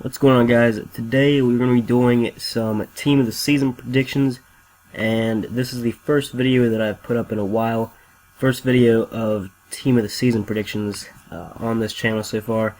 What's going on, guys? Today we're going to be doing some team of the season predictions, and this is the first video that I've put up in a while. First video of team of the season predictions on this channel so far.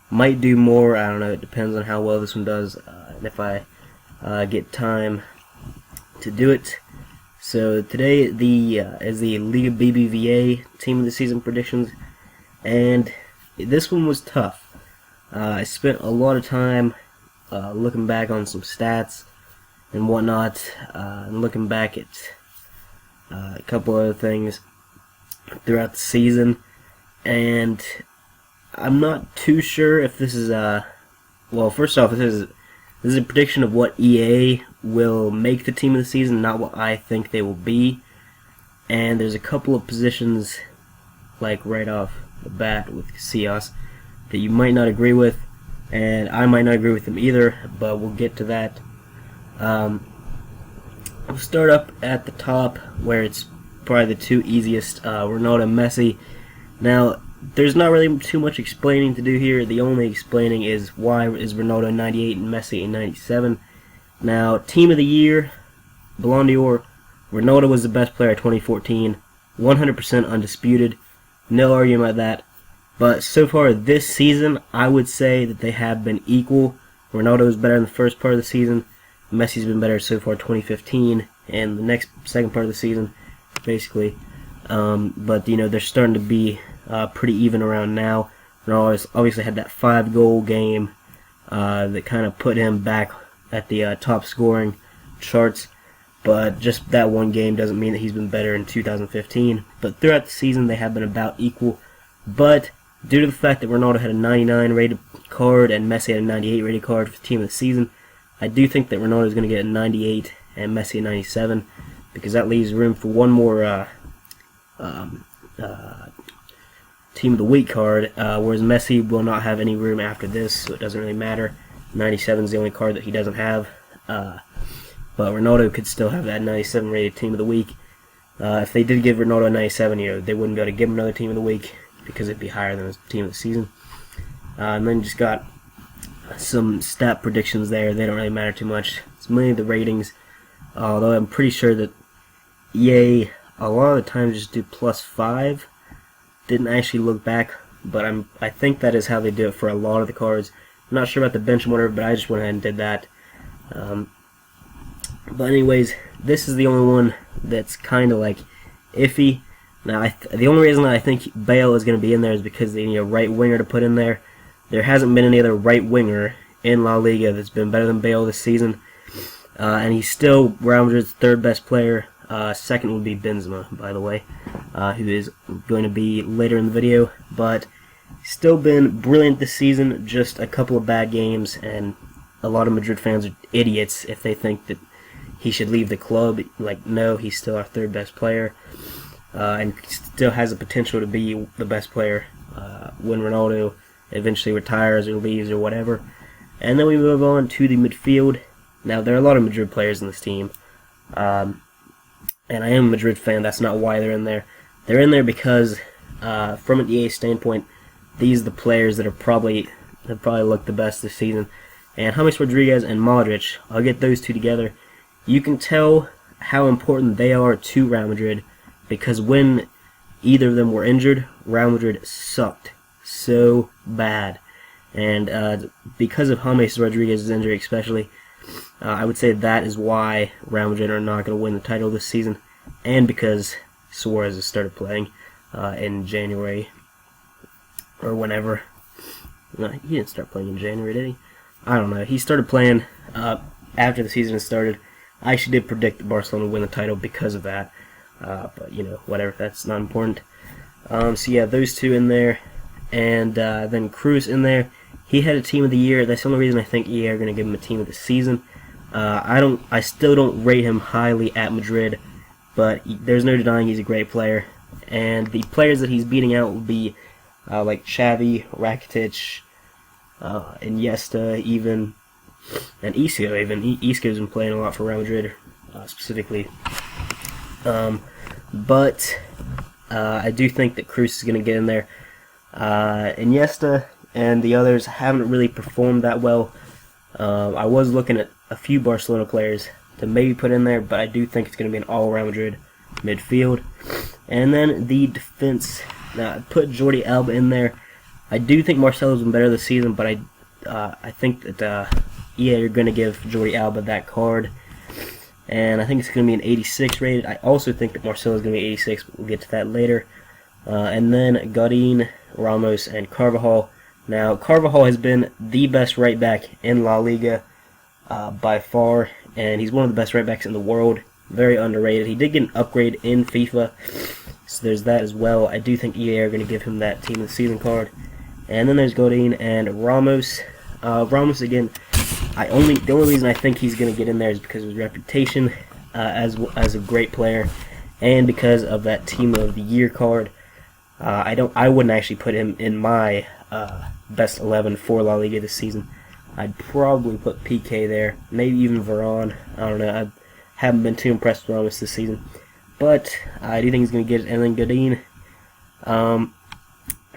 Might do more, I don't know, it depends on how well this one does and if I get time to do it. So today is the Liga BBVA team of the season predictions, and this one was tough. I spent a lot of time looking back on some stats and whatnot, and looking back at a couple other things throughout the season, and I'm not too sure if this is well, first off, this is a prediction of what EA will make the team of the season, not what I think they will be. And there's a couple of positions, like right off the bat with Casillas, that you might not agree with, and I might not agree with them either, but we'll get to that. We'll start up at the top, where it's probably the two easiest, Ronaldo and Messi. Now, there's not really too much explaining to do here. The only explaining is why is Ronaldo 98 and Messi in 97. Now, team of the year, Ballon d'Or, Ronaldo was the best player of 2014, 100% undisputed, no argument about that. But so far this season, I would say that they have been equal. Ronaldo is better in the first part of the season. Messi's been better so far 2015 and the second part of the season, basically. But you know, they're starting to be pretty even around now. Ronaldo obviously had that 5-goal game that kind of put him back at the top scoring charts. But just that one game doesn't mean that he's been better in 2015. But throughout the season, they have been about equal. But due to the fact that Ronaldo had a 99 rated card and Messi had a 98 rated card for the team of the season, I do think that Ronaldo is going to get a 98 and Messi a 97, because that leaves room for one more team of the week card, whereas Messi will not have any room after this, so it doesn't really matter. 97 is the only card that he doesn't have, but Ronaldo could still have that 97 rated team of the week. If they did give Ronaldo a 97, you know, they wouldn't be able to give him another team of the week, because it'd be higher than his team of the season. And then just got some stat predictions there. They don't really matter too much. It's mainly the ratings, although I'm pretty sure that EA a lot of the times just do +5. Didn't actually look back, but I think that is how they do it for a lot of the cards. I'm not sure about the bench and whatever, but I just went ahead and did that. But anyways, this is the only one that's kind of like iffy. Now, the only reason that I think Bale is going to be in there is because they need a right winger to put in there. There hasn't been any other right winger in La Liga that's been better than Bale this season. And he's still Real Madrid's third best player. Second would be Benzema, by the way, who is going to be later in the video. But he's still been brilliant this season, just a couple of bad games, and a lot of Madrid fans are idiots if they think that he should leave the club. Like, no, he's still our third best player. And still has the potential to be the best player when Ronaldo eventually retires or leaves or whatever. And then we move on to the midfield. Now, there are a lot of Madrid players in this team, and I am a Madrid fan. That's not why they're in there. They're in there because, from an EA standpoint, these are the players that have probably looked the best this season. And James Rodriguez and Modric, I'll get those two together. You can tell how important they are to Real Madrid, because when either of them were injured, Real Madrid sucked so bad. And because of James Rodriguez's injury especially, I would say that is why Real Madrid are not going to win the title this season, and because Suarez has started playing in January, or whenever. No, he didn't start playing in January, did he? I don't know. He started playing after the season started. I actually did predict that Barcelona would win the title because of that. But, you know, whatever, that's not important. So yeah, those two in there, and then Cruz in there. He had a team of the year. That's the only reason I think EA are going to give him a team of the season. I still don't rate him highly at Madrid, but there's no denying he's a great player. And the players that he's beating out will be like Xavi, Rakitic, Iniesta, even, and Isco. Even Isco's been playing a lot for Real Madrid, specifically. But I do think that Cruz is going to get in there. Iniesta and the others haven't really performed that well I was looking at a few Barcelona players to maybe put in there, but I do think it's going to be an all-around Madrid midfield. And then the defense, now I put Jordi Alba in there. I do think Marcelo's been better this season, but I think that EA are going to give Jordi Alba that card. And I think it's going to be an 86 rated. I also think that Marcelo is going to be 86, but we'll get to that later. And then Godin, Ramos, and Carvajal. Now, Carvajal has been the best right back in La Liga by far, and he's one of the best right backs in the world. Very underrated. He did get an upgrade in FIFA, so there's that as well. I do think EA are going to give him that Team of the Season card. And then there's Godin and Ramos. Ramos, again, the only reason I think he's going to get in there is because of his reputation as a great player, and because of that Team of the Year card. I wouldn't actually put him in my best 11 for La Liga this season. I'd probably put PK there, maybe even Varane. I don't know. I haven't been too impressed with Ramos this season, but I do think he's going to get it. And then Godin,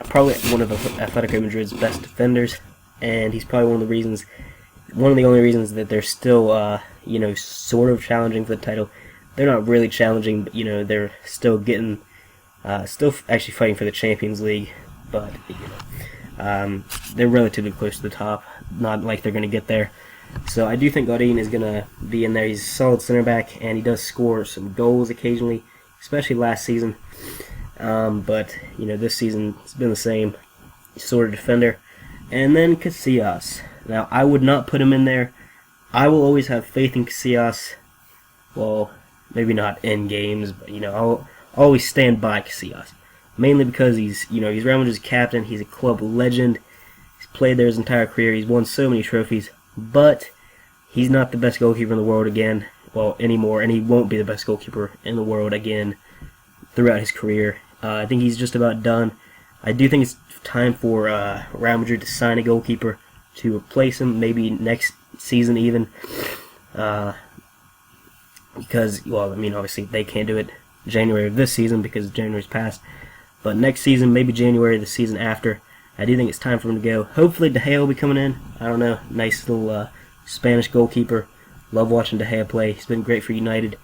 probably one of Atletico Madrid's best defenders, and he's probably one of the only reasons that they're still, sort of challenging for the title. They're not really challenging, but they're still getting, still actually fighting for the Champions League, but they're relatively close to the top. Not like they're going to get there. So I do think Godin is going to be in there. He's a solid center back, and he does score some goals occasionally, especially last season. But this season it's been the same sort of defender. And then Casillas. Now, I would not put him in there. I will always have faith in Casillas. Well, maybe not in games, but I'll always stand by Casillas. Mainly because he's Real Madrid's captain. He's a club legend. He's played there his entire career. He's won so many trophies, but he's not the best goalkeeper in the world anymore, and he won't be the best goalkeeper in the world again throughout his career. I think he's just about done. I do think it's time for Real Madrid to sign a goalkeeper to replace him, maybe next season even, because, obviously they can't do it January of this season because January's past, but next season, maybe January the season after, I do think it's time for him to go. Hopefully De Gea will be coming in. I don't know, nice little Spanish goalkeeper. Love watching De Gea play. He's been great for United,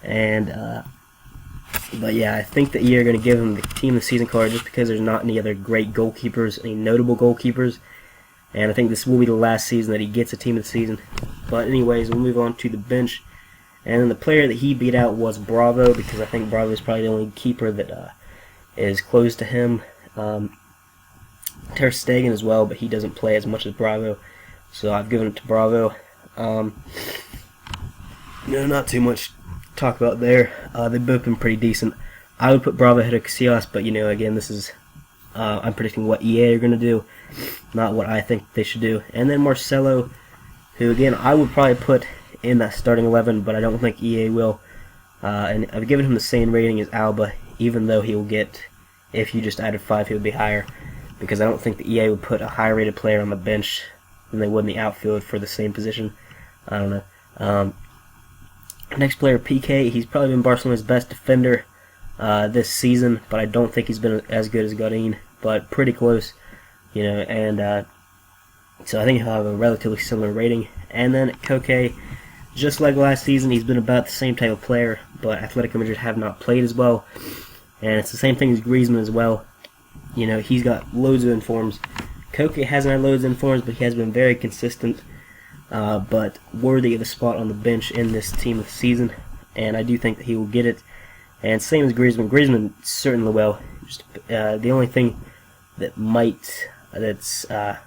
and but yeah, I think that you're going to give him the Team of the Season card just because there's not any other great goalkeepers, any notable goalkeepers. And I think this will be the last season that he gets a Team of the Season. But anyways, we'll move on to the bench. And then the player that he beat out was Bravo, because I think Bravo is probably the only keeper that is close to him. Ter Stegen as well, but he doesn't play as much as Bravo. So I've given it to Bravo. Not too much talk about there. They've both been pretty decent. I would put Bravo ahead of Casillas, but again, this is I'm predicting what EA are going to do, not what I think they should do. And then Marcelo, who again I would probably put in that starting 11, but I don't think EA will. And I've given him the same rating as Alba, even though he will get, if you just added 5, he would be higher, because I don't think the EA would put a higher rated player on the bench than they would in the outfield for the same position. I don't know. Next player, PK. He's probably been Barcelona's best defender this season, but I don't think he's been as good as Godin, but pretty close, and so I think he'll have a relatively similar rating. And then Koke, just like last season, he's been about the same type of player, but Atletico Madrid have not played as well, and it's the same thing as Griezmann as well. He's got loads of informs. Koke hasn't had loads of informs, but he has been very consistent, but worthy of a spot on the bench in this Team of the Season, and I do think that he will get it. And same as Griezmann. Griezmann certainly will. Just, the only thing that's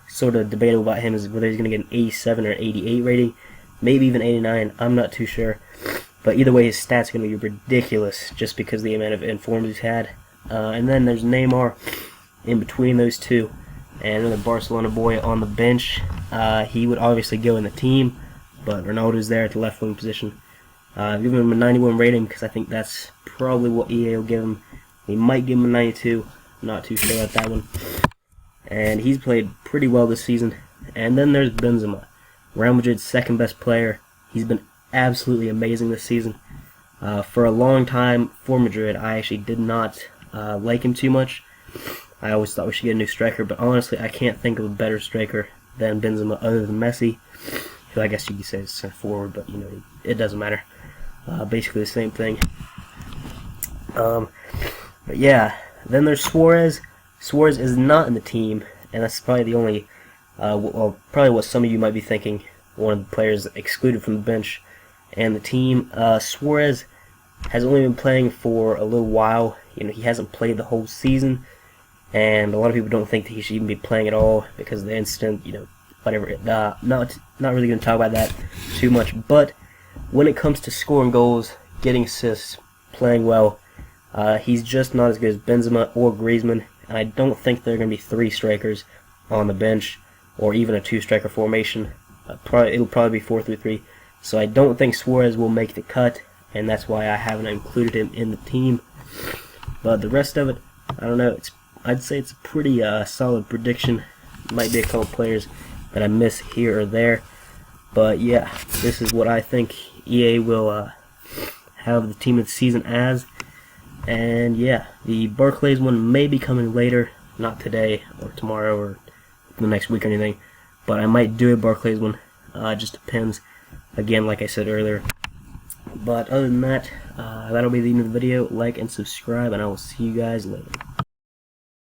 sort of debatable about him is whether he's going to get an 87 or 88 rating, maybe even 89. I'm not too sure, but either way, his stats are going to be ridiculous just because of the amount of informs he's had. And then there's Neymar in between those two, and another Barcelona boy on the bench. He would obviously go in the team, but Ronaldo's there at the left wing position. I've given him a 91 rating because I think that's probably what EA will give him. He might give him a 92. I'm not too sure about that one. And he's played pretty well this season. And then there's Benzema, Real Madrid's second best player. He's been absolutely amazing this season. For a long time for Madrid, I actually did not like him too much. I always thought we should get a new striker, but honestly, I can't think of a better striker than Benzema other than Messi. who I guess you could say is center forward, but you know, it doesn't matter. Basically the same thing. But yeah, then there's Suarez. Suarez is not in the team, and that's probably the only, well, probably what some of you might be thinking, one of the players excluded from the bench and the team. Suarez has only been playing for a little while. You know, he hasn't played the whole season, and a lot of people don't think that he should even be playing at all because of the incident. You know, whatever. Not really going to talk about that too much. But when it comes to scoring goals, getting assists, playing well, he's just not as good as Benzema or Griezmann. And I don't think there are going to be 3 strikers on the bench, or even a 2-striker formation. It'll probably be 4-3-3. So I don't think Suarez will make the cut, and that's why I haven't included him in the team. But the rest of it, I don't know. I'd say it's a pretty solid prediction. Might be a couple players that I miss here or there, but yeah, this is what I think EA will have the team of the season as. And yeah, the Barclays one may be coming later, not today or tomorrow or the next week or anything, but I might do a Barclays one. It just depends. Again, like I said earlier. But other than that, that'll be the end of the video. Like and subscribe, and I will see you guys later.